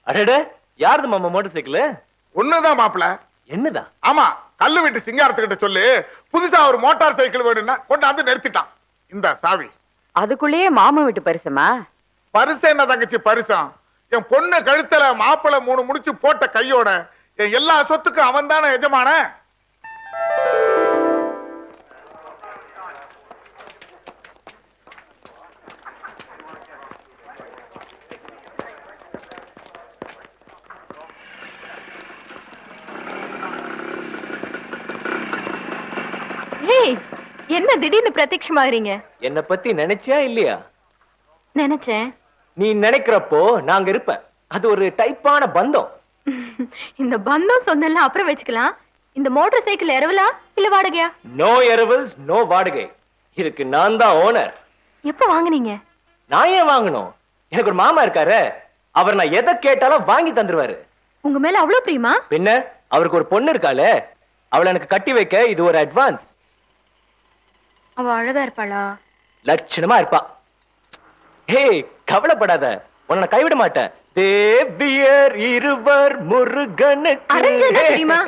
அடடே, யாருது மாமா மோட்டார் சைக்கிள்? ஒண்ணுதான் மாப்பிள. என்னதா? ஆமா, கல்லு வீட்டு சிங்காரத்துக்கிட்ட சொல்லி புதுசா ஒரு மோட்டார் சைக்கிள் வேணும்னா கொண்டாந்து நிறுத்திட்டான். இந்த சாவி. அதுக்குள்ளேயே மாமா வீட்டு பரிசமா? பரிசு என்ன தங்கச்சி பரிசம்? என் பொண்ணு கழுத்துல மாப்பிளை 3 முடிச்சு போட்ட கையோட என் எல்லா சொத்துக்கும் அவன் தானே எஜமான. என்ன திடீர்னு பிரத்யட்சமாகறீங்க? என்ன பத்தி நினைச்சியா இல்லையா? நினைச்சேன். நீ நினைக்கிறப்போ நாங்க இருப்பேன். அது ஒரு டைப்பான பந்தம். இந்த பந்தம் சொன்னல அப்புறம் வச்சுக்கலாம். இந்த மோட்டார் சைக்கிள் எரவலா இல்ல வாடகையா? நோ எரவல்ஸ், நோ வாடகை. இதுக்கு நான் தான் ஓனர். எப்ப வாங்குனீங்க? நான் ஏன் வாங்கணும்? எனக்கு ஒரு மாமா இருக்காரு. அவர் நான் எதை கேட்டாலும் வாங்கி தந்துருவாரு. உங்க மேல அவ்வளவு பிரியமா? பின்ன அவருக்கு ஒரு பொண்ணு இருக்காளே, அவளை எனக்கு கட்டி வைக்க இது ஒரு அட்வான்ஸ். அவ அழகா இருப்பாளா? லட்சணமா இருப்பா. ஹே, கவலைப்படாத, உன்னை கைவிட மாட்டேன். தேவியர் இருவர் முருகனுக்கு. அரஞ்சனா தெரியுமா?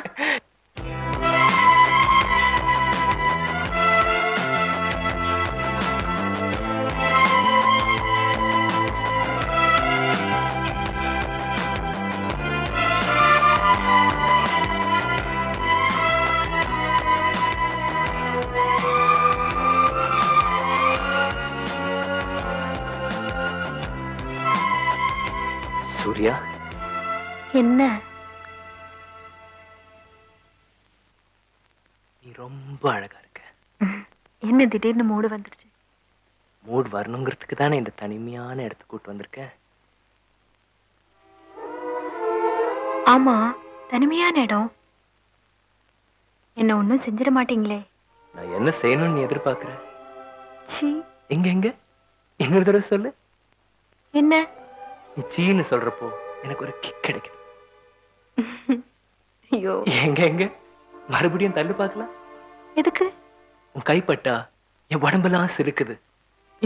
சூர்யா, என்ன? நீ ரொம்ப அழகா இருக்க. என்ன திடீர்னு மூடு வந்துருச்சு? மூட் வரணுங்கிறதுக்கு தானே இந்த தனிமையான இடத்துக்கு கூட்டு வந்திருக்கேன். ஆமா, தனிமையான இடம். என்ன ஒண்ணும் செஞ்சிட மாட்டீங்களே? நான் என்ன செய்யணும்னு நீ எதிர்பார்க்கிற? சீ. எங்க எங்க இன்னொரு தடவை சொல்லு. என்ன? நீ சீன்னு சொல்றப்போ எனக்கு ஒரு கிக் கிடைக்குது. ஐயோ. எங்க எங்க மறுபடியும் தள்ளு பார்க்கலாம். எதுக்கு? உன் கைப்பட்டா என் உடம்பெல்லாம் சிலுக்குது.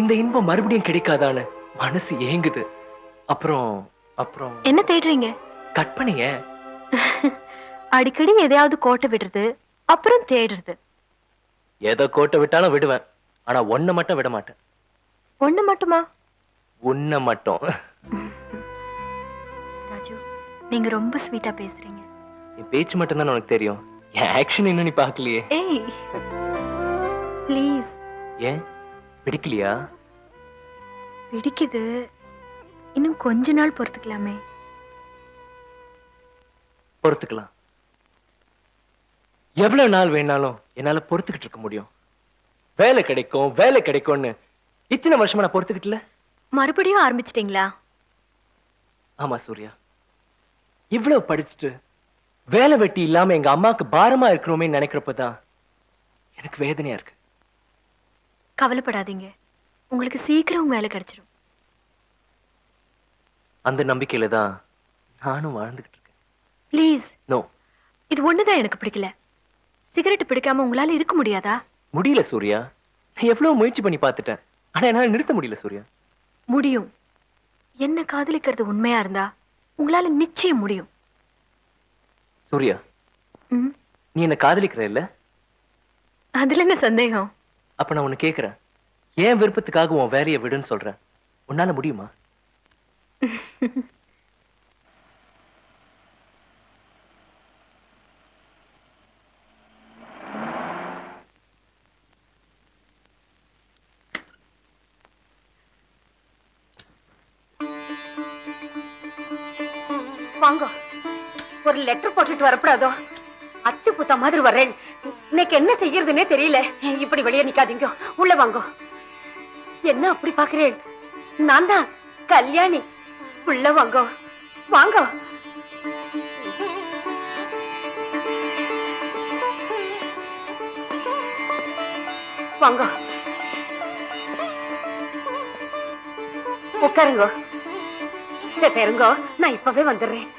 இந்த இன்பம் மறுபடியும் கிடைக்காதான்னு மனசு ஏங்குது. அப்புறம் அப்புறம் என்ன தேடுறீங்க? கற்பனைய. அடிக்கடி எதையாவது கோட்டை விடுறது, அப்புறம் தேடுறது. எதை கோட்டை விட்டாலும் விடுவேன். ஆனா ஒன்ன மட்டும் விட மாட்டேன். ஒண்ணு மட்டுமா? உன்னை மட்டும். ராஜு, நீங்க ரொம்ப ஸ்வீட்டா பேசுறீங்க. என் பேச்சு மட்டும் தான் உனக்கு தெரியும். என் ஆக்ஷன் இன்னும் நீ பார்க்கலையே. ஏய், ப்ளீஸ். ஏன் பிடிக்கலையா? பிடிக்குது. இன்னும் கொஞ்ச நாள் பொறுத்துக்கலாமே. பொறுத்துக்கலாம். எவ்வளவு நாள் வேணாலும் என்னால பொறுத்துக்கிட்டு இருக்க முடியும். வேலை கிடைக்கும் வேலை கிடைக்கும்னு இத்தனை வருஷமா நான் பொறுத்துக்கிட்டல. மறுபடியும் ஆரம்பிச்சிட்டீங்களா? ஆமா சூர்யா, இவ்வளவு படிச்சுட்டு வேலை வெட்டி இல்லாம எங்க அம்மாக்கு பாரமா இருக்கணுமே நினைக்கிறப்பதான் எனக்கு வேதனையா இருக்கு. கவலைப்படாதீங்க, உங்களுக்கு சீக்கிரம் வேலை கிடைச்சிடும். அந்த நம்பிக்கையில தான் நானும் வாழ்ந்துகிட்டு இருக்கேன். ப்ளீஸ். நோ. இது ஒண்ணுதான் எனக்கு பிடிக்கல. சிகரெட் பிடிக்காம உங்களால இருக்க முடியாதா? முடியல சூர்யா. நான் எவ்வளவு முயற்சி பண்ணி பார்த்துட்டேன். ஆனா என்னால நிறுத்த முடியல சூர்யா. முடியும். என்ன காதலிக்கிறது உண்மையா இருந்தா உங்களால நிச்சயம் முடியும். சூர்யா, நீ என்ன காதலிக்கிற இல்ல? அதுல என்ன சந்தேகம்? அப்ப நான் உன்னை கேக்குறேன், ஏன் விருப்பத்துக்காக உன் வேலையை விடுன்னு சொல்றேன். உன்னால முடியுமா? வாங்க, ஒரு லெட்டர் போட்டுட்டு வரப்படாதோ? அத்தி புத்த மாதிரி வர்றேன். இன்னைக்கு என்ன செய்யறதுன்னே தெரியல. இப்படி வெளியே நிக்காதீங்க, உள்ள வாங்க. என்ன அப்படி பாக்குறேன்? நான் தான் கல்யாணி. உள்ள வாங்க வாங்க. வாங்க, உட்காருங்க. இருங்க, நான் இப்பவே வந்துடுறேன்.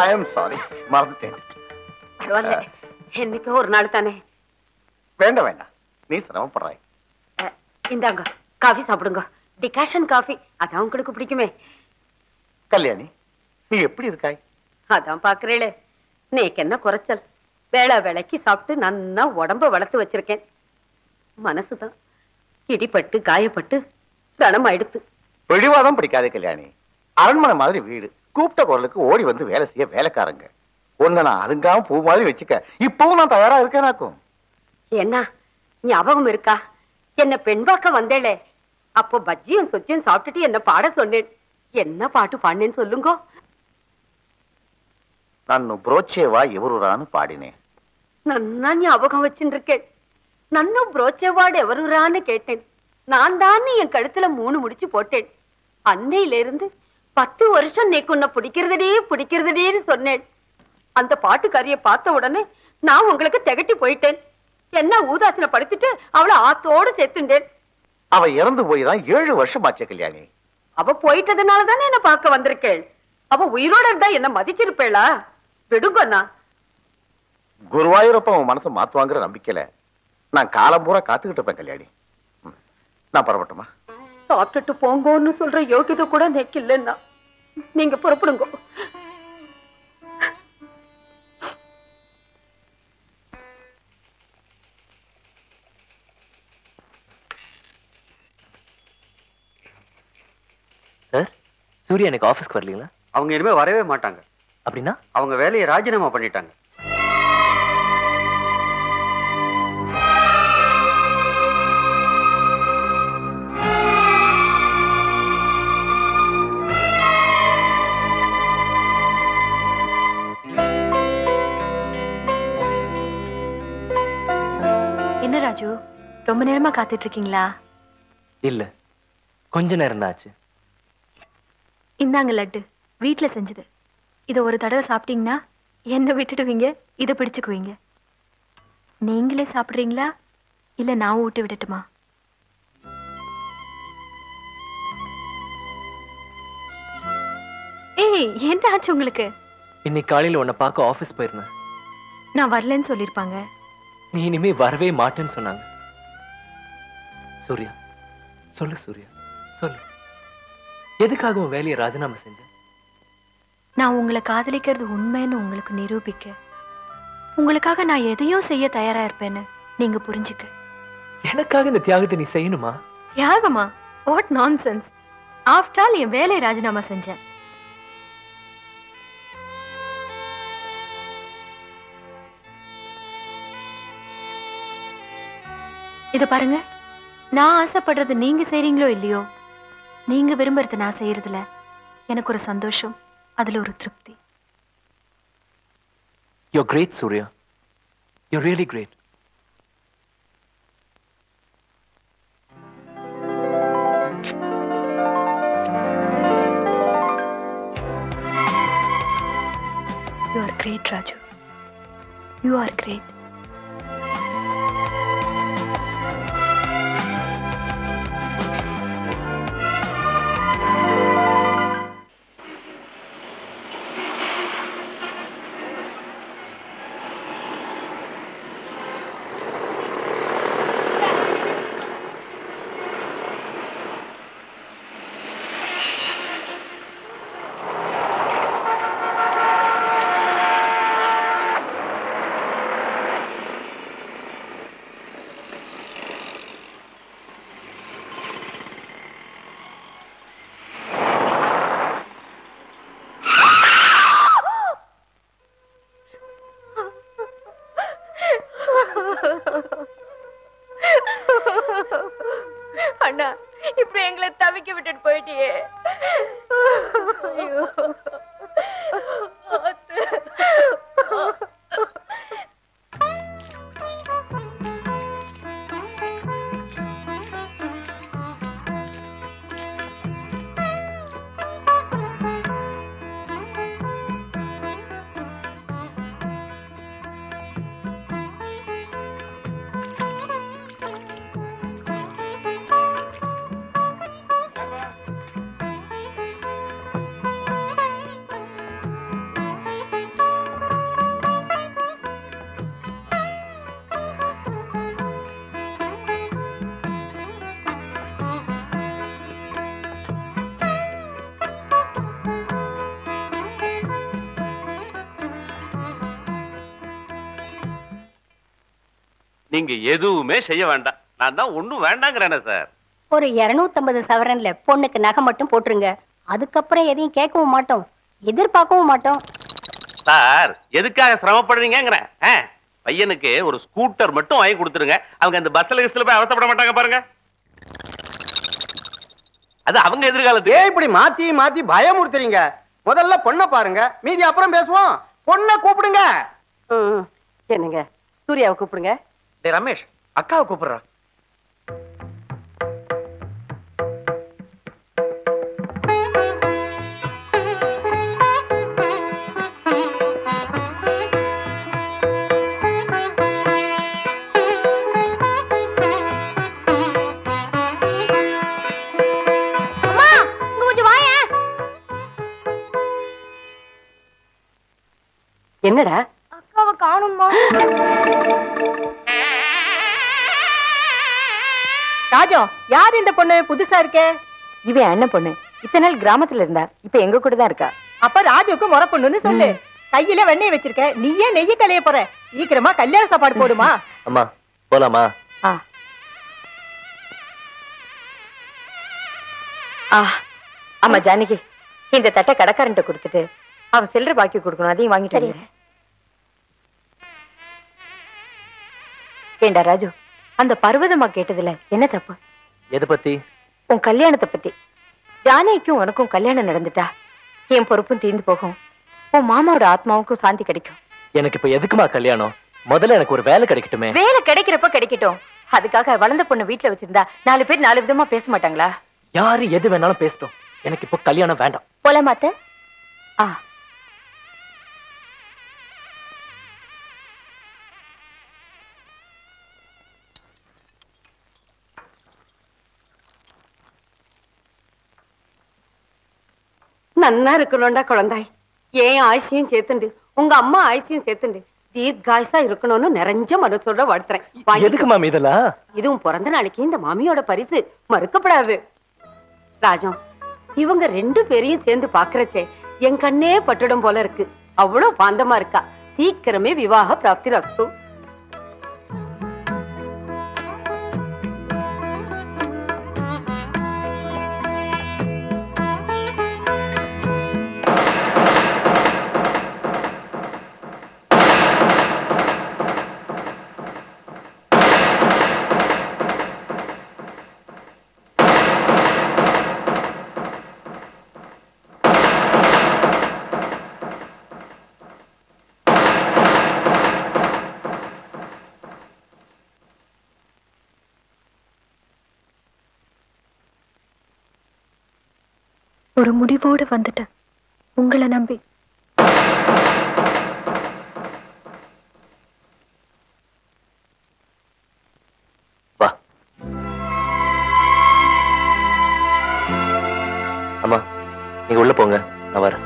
ஐ எம் சாரி, மறந்துட்டேன். பரவாயில்ல, என்னைக்கோ ஒரு நாள் தானே. வேண்டாம் வேண்டாம், நீ சிரமப்படுறாய். இந்தாங்க காஃபி சாப்பிடுங்க. டிகாஷன் காஃபி, அதான் உங்களுக்கு பிடிக்குமே. கல்யாணி, நீ எப்படி இருக்காய்? அதான் பாக்குறேளே, நேக்கு என்ன குறைச்சல். வேளா வேலைக்கு சாப்பிட்டு நன்னா உடம்ப வளர்த்து வச்சிருக்கேன். மனசுதான் இடிபட்டு காயப்பட்டு ரணமாயிடுத்து. பிடிவாதம் பிடிக்காதே கல்யாணி. அரண்மனை மாதிரி வீடு, கூப்பிட்ட குரலுக்கு ஓடி வந்து வேலை செய்ய வேலைக்காரங்க. ஒன்ன நான் அருங்காம பூ மாதிரி வச்சுக்க இப்பவும் நான் தயாரா இருக்கேனாக்கும். என்ன ஞாபகம் இருக்கா? என்ன பெண் பார்க்க வந்தேளே, அப்போ பஜ்ஜியும் சொச்சியும் சாப்பிட்டுட்டு என்ன பாட சொன்னேன். என்ன பாட்டு பாடினேன்னு சொல்லுங்க. நன்னு புரோச்சேவா எவருரான்னு பாடினேன். நன்னா ஞாபகம் வச்சுருக்கேன். நன்னும் புரோச்சேவாடு எவருரான்னு கேட்டேன். நான் தான் என் கழுத்துல 3 முடிச்சு போட்டேன். அன்னையில இருந்து 10 வருஷம் நேக்கு உன்னை பிடிக்கிறதுடேன்னு சொன்னேன். அந்த பாட்டுக்காரிய பார்த்த உடனே நான் உங்களுக்கு திகட்டி போயிட்டேன். என்ன ஊதாசனை படுத்திட்டு அவளை ஆத்தோடு சேர்த்துட்டேன். அவ இறந்து போய்தான் 7 வருஷம் ஆச்சே கல்யாணி. அவ போயிட்டதுனாலதானே என்ன பார்க்க வந்திருக்கேள். அவ உயிரோட இருந்தா என்ன மதிச்சிருப்பேளா? விடுங்கண்ணா. குருவாயூரப்ப உன் மனசை மாத்துவாங்கிற நம்பிக்கையில நான் காலம் பூரா காத்துக்கிட்டு இருப்பேன் கல்யாணி. நான் பரவட்டுமா? சாப்பிட்டுட்டு போங்கன்னு சொல்ற யோகிதை கூட நேக்கு இல்லைன்னா நீங்க புறப்படுங்க. சார், சூர்யா எனக்கு ஆபீஸ்க்கு வரலீங்களா? அவங்க இனிமே வரவே மாட்டாங்க. அப்படின்னா அவங்க வேலையை ராஜினாமா பண்ணிட்டாங்க. என்ன ராஜு, ரொம்ப நேரமா காத்துட்டு இருக்கீங்களா? இல்ல, கொஞ்ச நேரம் தான் ஆச்சு. இந்தாங்க லட்டு, வீட்டுல செஞ்சது. இத ஒரு தடவை சாப்பிட்டீங்கன்னா என்ன விட்டுடுவீங்க, இதை பிடிச்சுக்குவீங்க. நீங்களே சாப்பிடுறீங்களா இல்ல நான் ஊட்டி விடட்டுமா? ஏய், என்ன ஆச்சு உங்களுக்கு? இன்னைக்கு காலையில உன்னை பார்க்க ஆபீஸ் போயிருந்தேன். நான் வரலன்னு சொல்லிருப்பாங்க. நீ இனிமே வரவே மாட்டேன்னு சொன்னாங்க. சூர்யா, சொல்லு சூர்யா, சொல்லு. எதுக்காக உன் வேலையை ராஜினாமா செஞ்ச? நான் உங்களை காதலிக்கிறது உண்மைன்னு உங்களுக்கு நிரூபிக்க, உங்களுக்காக நான் எதையும் செய்ய தயாரா இருப்பேன்னு நீங்க புரிஞ்சுக்க. எனக்காக இந்த தியாகத்தை நீ செய்யணுமா? தியாகமா? What nonsense. ஆஃப்டர் ஆல் என் வேலையை ராஜினாமா செஞ்சேன். இத பாருங்க, நான் ஆசைப்படுறது நீங்க செய்றீங்களோ இல்லையோ, நீங்க விரும்புறது நான் செய்யறதுல எனக்கு ஒரு சந்தோஷம், அதுல ஒரு திருப்தி. You're great, Surya. You're really great. You are great, Raju. You are great. அண்ணா, இப்படி எங்களை தவிக்க விட்டுட்டு போயிட்டியே. ஐயோ. நீங்க எதுவுமே செய்ய வேண்டாம். நான் தான் ஒண்ணும் வேண்டாங்கிறேனே சார். ஒரு 250 சவரன்ல பொண்ணுக்கு நகை மட்டும் போட்டுருங்க. அதுக்கப்புறம் எதையும் கேட்கவும் மாட்டோம், எதிர்பார்க்கவும் மாட்டோம். சார் எதுக்காக சிரமப்படுறீங்கிறேன். பையனுக்கு ஒரு ஸ்கூட்டர் மட்டும் வாங்கி கொடுத்துருங்க. அவங்க அந்த பஸ்ல கிஸ்ல போய் அவசப்பட மாட்டாங்க பாருங்க. அது அவங்க எதிர்காலத்துக்கு. ஏன் இப்படி மாத்தி மாத்தி பயமுறுத்துறீங்க? முதல்ல பொண்ணை பாருங்க, மீதி அப்புறம் பேசுவோம். பொண்ணை கூப்பிடுங்க. என்னங்க சூர்யாவை கூப்பிடுங்க. டேய் ரமேஷ், அக்காவை கூப்பிடுறா. அம்மா, இங்க கொஞ்சம் வாயேன். என்னடா அக்காவை காணும்மா. ராஜம், யார் இந்த பொண்ணு புதுசா இருக்கே? இவன் அண்ணன் பொண்ணு. இத்தனை நாள் கிராமத்துல இருந்தா, இப்ப எங்க கூட தான் இருக்கா. அப்ப ராஜுக்கு முறை பொண்ணுன்னு சொல்லு. கையில வெண்ணெய் வச்சிருக்க, நீ ஏன் நெய்ய கலைய போற? சீக்கிரமா கல்யாண சாப்பாடு போடுமா. அம்மா போலாமா? ஆமா ஜானகி, இந்த தட்டை கடைக்காரன்ட்ட கொடுத்துட்டு அவன் சில்லறை பாக்கி கொடுக்கணும், அதையும் வாங்கிட்டு வந்துடுறேன். ஏண்டா ராஜு, அந்த பர்வதமா கேட்டதுல என்ன தப்பு? எதை பத்தி? உன் கல்யாணத்தை பத்தி. ஜானகிக்கும் உனக்கும் கல்யாணம் நடந்துட்டா என் பொறுப்பும் தீர்ந்து போகும், உன் மாமாவோட ஆத்மாவுக்கும் சாந்தி கிடைக்கும். எனக்கு இப்ப எதுக்குமா கல்யாணம்? முதல்ல எனக்கு ஒரு வேலை கிடைக்கட்டுமே. வேலை கிடைக்கிறப்ப கிடைக்கட்டும். அதுக்காக வளர்ந்த பொண்ணு வீட்டுல வச்சிருந்தா 4 பேர் 4 விதமா பேச மாட்டாங்களா? யாரு எது வேணாலும் பேசட்டும், எனக்கு இப்ப கல்யாணம் வேண்டாம். போலாமாத்த? நன்னா இருக்கணும்டா குழந்தாய். ஏன் ஆயுசியும் சேர்த்துண்டு, உங்க அம்மா ஆயுசியும் சேர்த்துண்டு தீர்காயுசா இருக்கணும்னு நிறைஞ்ச மனசோட வாழ்த்துறேன். எதுக்கு மாமி இதெல்லாம்? இதுவும் பிறந்த நாளைக்கு இந்த மாமியோட பரிசு மறுக்கப்படாது. ராஜம், இவங்க 2 பேரையும் சேர்ந்து பாக்குறச்சே என் கண்ணே பட்டுடும் போல இருக்கு. அவ்வளவு பாந்தமா இருக்கா. சீக்கிரமே விவாக பிராப்தி ரஸ்து. ஒரு முடிவோடு வந்துட்டேன் உங்களை நம்பி. வா அம்மா, நீங்க உள்ள போங்க, நான் வரேன்.